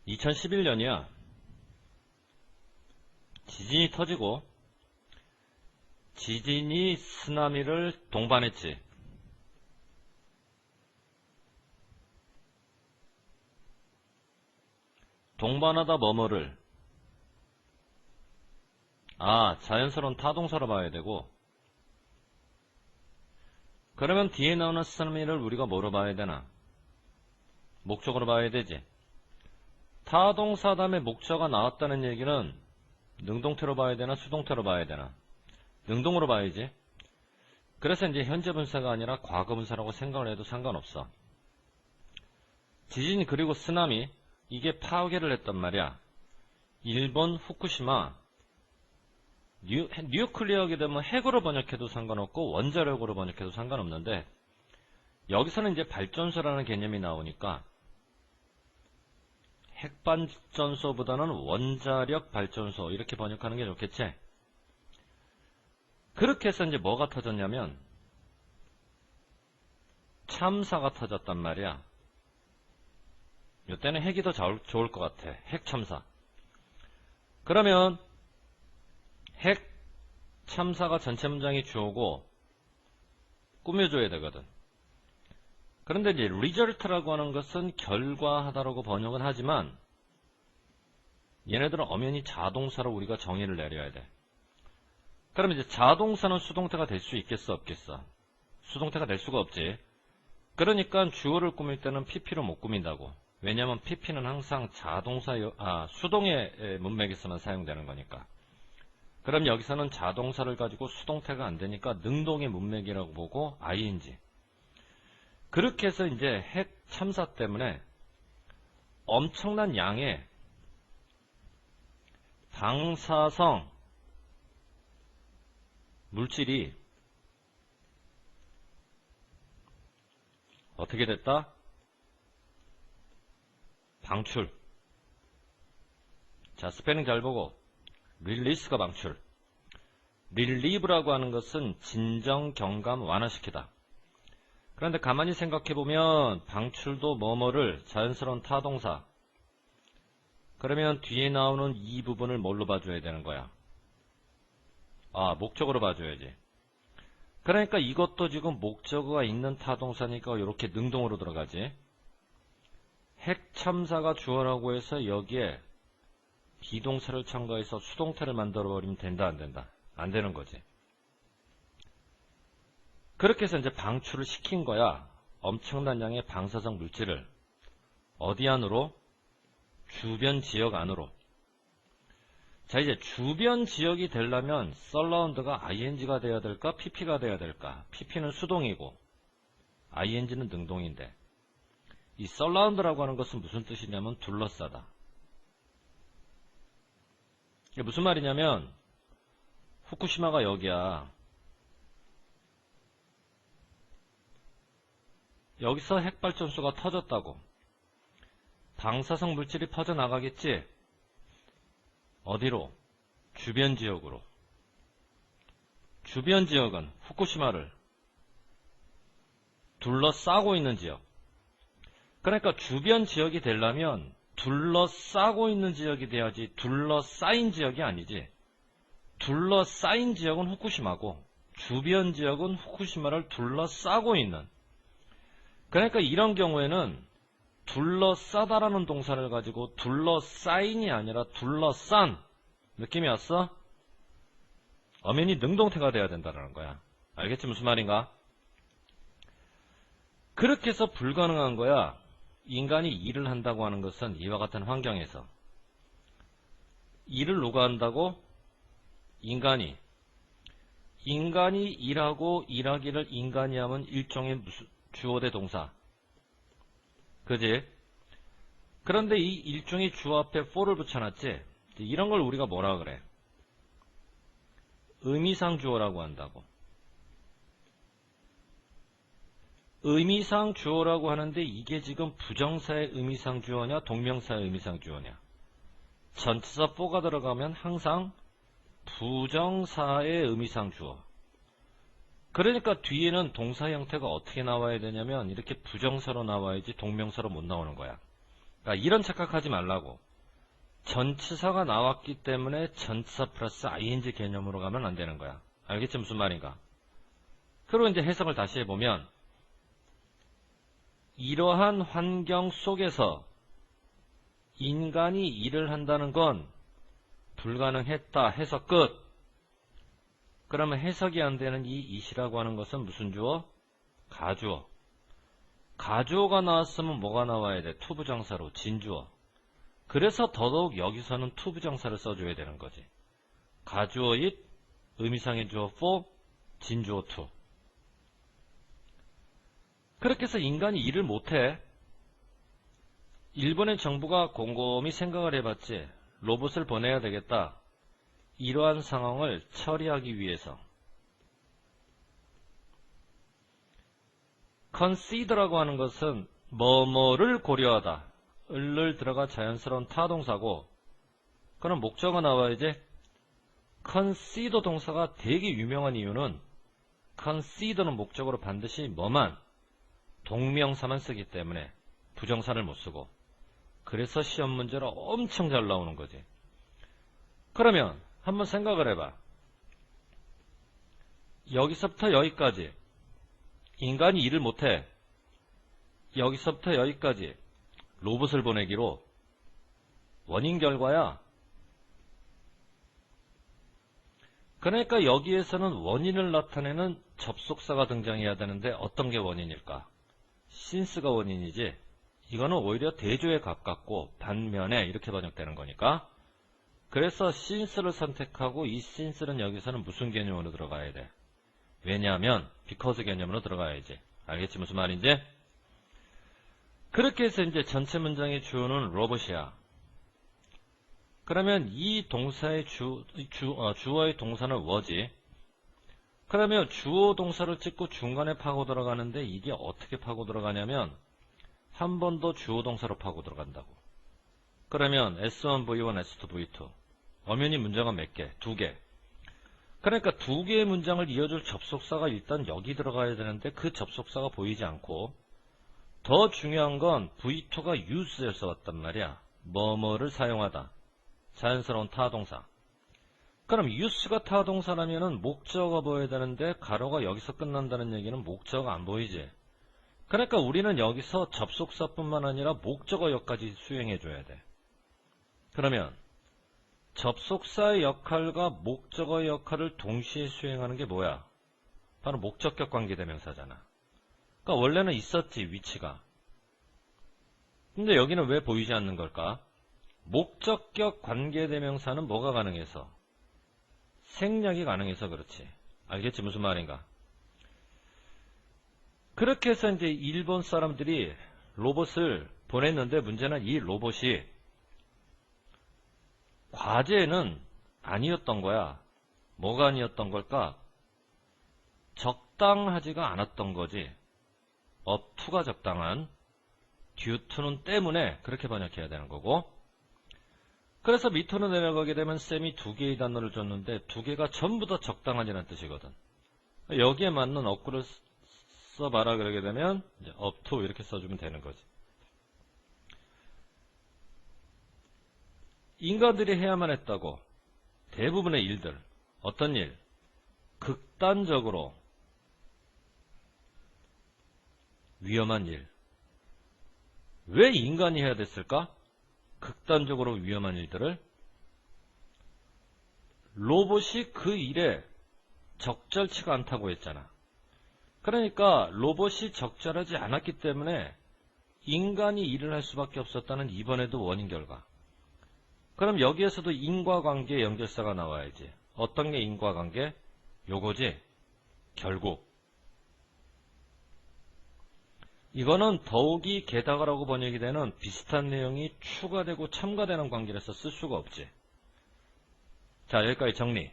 2011년이야. 지진이 터지고 지진이 쓰나미를 동반했지. 동반하다 뭐뭐를 자연스러운 타동사로 봐야 되고, 그러면 뒤에 나오는 쓰나미를 우리가 뭐로 봐야 되나? 목적으로 봐야 되지. 타동사 다음에 목적어가 나왔다는 얘기는 능동태로 봐야 되나 수동태로 봐야 되나? 능동으로 봐야지. 그래서 이제 현재 분사가 아니라 과거 분사라고 생각을 해도 상관없어. 지진 그리고 쓰나미, 이게 파괴를 했단 말이야. 일본 후쿠시마, 뉴클리어하게 되면 핵으로 번역해도 상관없고 원자력으로 번역해도 상관없는데, 여기서는 이제 발전소라는 개념이 나오니까 핵발전소보다는 원자력 발전소 이렇게 번역하는 게 좋겠지. 그렇게 해서 이제 뭐가 터졌냐면 참사가 터졌단 말이야. 이때는 핵이 더 좋을 것 같아. 핵 참사. 그러면 핵 참사가 전체 문장이 주어고 꾸며줘야 되거든. 그런데 이제 result라고 하는 것은 결과하다라고 번역은 하지만 얘네들은 엄연히 자동사로 우리가 정의를 내려야 돼. 그럼 이제 자동사는 수동태가 될 수 있겠어 없겠어? 수동태가 될 수가 없지. 그러니까 주어를 꾸밀 때는 pp로 못 꾸민다고. 왜냐하면 pp는 항상 수동의 문맥에서만 사용되는 거니까. 그럼 여기서는 자동사를 가지고 수동태가 안 되니까 능동의 문맥이라고 보고 ing. 그렇게 해서 이제 핵 참사 때문에 엄청난 양의 방사성 물질이 어떻게 됐다? 방출. 자, 스페링 잘 보고. 릴리스가 방출. 릴리브라고 하는 것은 진정, 경감, 완화시키다. 그런데 가만히 생각해보면 방출도 뭐뭐를 자연스러운 타동사. 그러면 뒤에 나오는 이 부분을 뭘로 봐줘야 되는 거야? 목적으로 봐줘야지. 그러니까 이것도 지금 목적어가 있는 타동사니까 이렇게 능동으로 들어가지. 핵 참사가 주어라고 해서 여기에 비동사를 첨가해서 수동태를 만들어버리면 된다 안 된다? 안 되는 거지. 그렇게 해서 이제 방출을 시킨 거야. 엄청난 양의 방사성 물질을. 어디 안으로? 주변 지역 안으로. 자, 이제 주변 지역이 되려면 surround가 ing가 돼야 될까? pp가 돼야 될까? pp는 수동이고 ing는 능동인데, 이 surround라고 하는 것은 무슨 뜻이냐면 둘러싸다. 이게 무슨 말이냐면 후쿠시마가 여기야. 여기서 핵발전소가 터졌다고. 방사성 물질이 퍼져나가겠지? 어디로? 주변 지역으로. 주변 지역은 후쿠시마를 둘러싸고 있는 지역. 그러니까 주변 지역이 되려면 둘러싸고 있는 지역이 돼야지 둘러싸인 지역이 아니지. 둘러싸인 지역은 후쿠시마고 주변 지역은 후쿠시마를 둘러싸고 있는. 그러니까 이런 경우에는 둘러싸다라는 동사를 가지고 둘러싸인이 아니라 둘러싼 느낌이 왔어? 엄연히 능동태가 돼야 된다는 거야. 알겠지 무슨 말인가? 그렇게 해서 불가능한 거야. 인간이 일을 한다고 하는 것은 이와 같은 환경에서. 일을 누가 한다고? 인간이 일하고 일하기를 인간이 하면 일종의 주어 대 동사. 그지? 그런데 이 일종의 주어 앞에 for를 붙여놨지? 이런 걸 우리가 뭐라 그래? 의미상 주어라고 한다고. 의미상 주어라고 하는데 이게 지금 부정사의 의미상 주어냐 동명사의 의미상 주어냐. 전치사 for가 들어가면 항상 부정사의 의미상 주어. 그러니까 뒤에는 동사 형태가 어떻게 나와야 되냐면 이렇게 부정사로 나와야지 동명사로 못 나오는 거야. 그러니까 이런 착각하지 말라고. 전치사가 나왔기 때문에 전치사 플러스 ing 개념으로 가면 안 되는 거야. 알겠지? 무슨 말인가? 그리고 이제 해석을 다시 해보면, 이러한 환경 속에서 인간이 일을 한다는 건 불가능했다 해서 끝. 그러면 해석이 안 되는 이 it이라고 하는 것은 무슨 주어? 가주어. 가주어가 나왔으면 뭐가 나와야 돼? 투부정사로 진주어. 그래서 더더욱 여기서는 투부정사를 써줘야 되는 거지. 가주어 it, 의미상의 주어 for, 진주어 to. 그렇게 해서 인간이 일을 못해. 일본의 정부가 곰곰이 생각을 해봤지. 로봇을 보내야 되겠다. 이러한 상황을 처리하기 위해서. consider라고 하는 것은 뭐뭐를 고려하다. 을을 들어가 자연스러운 타동사고, 그럼 목적어 나와야지. consider 동사가 되게 유명한 이유는 consider는 목적어로 반드시 뭐만? 동명사만 쓰기 때문에 부정사를 못 쓰고, 그래서 시험 문제로 엄청 잘 나오는 거지. 그러면 한번 생각을 해봐. 여기서부터 여기까지 인간이 일을 못해. 여기서부터 여기까지 로봇을 보내기로 원인 결과야. 그러니까 여기에서는 원인을 나타내는 접속사가 등장해야 되는데 어떤 게 원인일까? since가 원인이지. 이거는 오히려 대조에 가깝고 반면에 이렇게 번역되는 거니까. 그래서 since를 선택하고 이 since는 여기서는 무슨 개념으로 들어가야 돼? 왜냐하면 because 개념으로 들어가야지. 알겠지? 무슨 말인지? 그렇게 해서 이제 전체 문장의 주어는 로봇이야. 그러면 이 동사의 주어의 동사는 뭐지? 그러면 주어 동사를 찍고 중간에 파고 들어가는데 이게 어떻게 파고 들어가냐면 한 번 더 주어 동사로 파고 들어간다고. 그러면 S1, V1, S2, V2 엄연히 문장은 몇 개? 2개. 그러니까 2개의 문장을 이어줄 접속사가 일단 여기 들어가야 되는데 그 접속사가 보이지 않고, 더 중요한 건 V2가 use를 써왔단 말이야. 뭐뭐를 사용하다. 자연스러운 타동사. 그럼 use가 타동사라면은 목적어가 보여야 되는데 가로가 여기서 끝난다는 얘기는 목적어가 안 보이지. 그러니까 우리는 여기서 접속사뿐만 아니라 목적어 역까지 수행해줘야 돼. 그러면 접속사의 역할과 목적어의 역할을 동시에 수행하는 게 뭐야? 바로 목적격 관계대명사잖아. 그러니까 원래는 있었지, 위치가. 근데 여기는 왜 보이지 않는 걸까? 목적격 관계대명사는 뭐가 가능해서? 생략이 가능해서 그렇지. 알겠지? 무슨 말인가? 그렇게 해서 이제 일본 사람들이 로봇을 보냈는데 문제는 이 로봇이 과제는 아니었던 거야. 뭐가 아니었던 걸까? 적당하지가 않았던 거지. up to가 적당한, due to는 때문에 그렇게 번역해야 되는 거고. 그래서 밑으로 내려가게 되면 쌤이 2개의 단어를 줬는데 2개가 전부 다 적당한이라는 뜻이거든. 여기에 맞는 up구를 써봐라 그러게 되면 이제 up to 이렇게 써주면 되는 거지. 인간들이 해야만 했다고. 대부분의 일들. 어떤 일? 극단적으로 위험한 일. 왜 인간이 해야 됐을까? 극단적으로 위험한 일들을. 로봇이 그 일에 적절치가 않다고 했잖아. 그러니까 로봇이 적절하지 않았기 때문에 인간이 일을 할 수밖에 없었다는 이번에도 원인 결과. 그럼 여기에서도 인과관계 연결사가 나와야지. 어떤 게 인과관계? 요거지. 결국. 이거는 더욱이 게다가라고 번역이 되는 비슷한 내용이 추가되고 첨가되는 관계라서 쓸 수가 없지. 자, 여기까지 정리.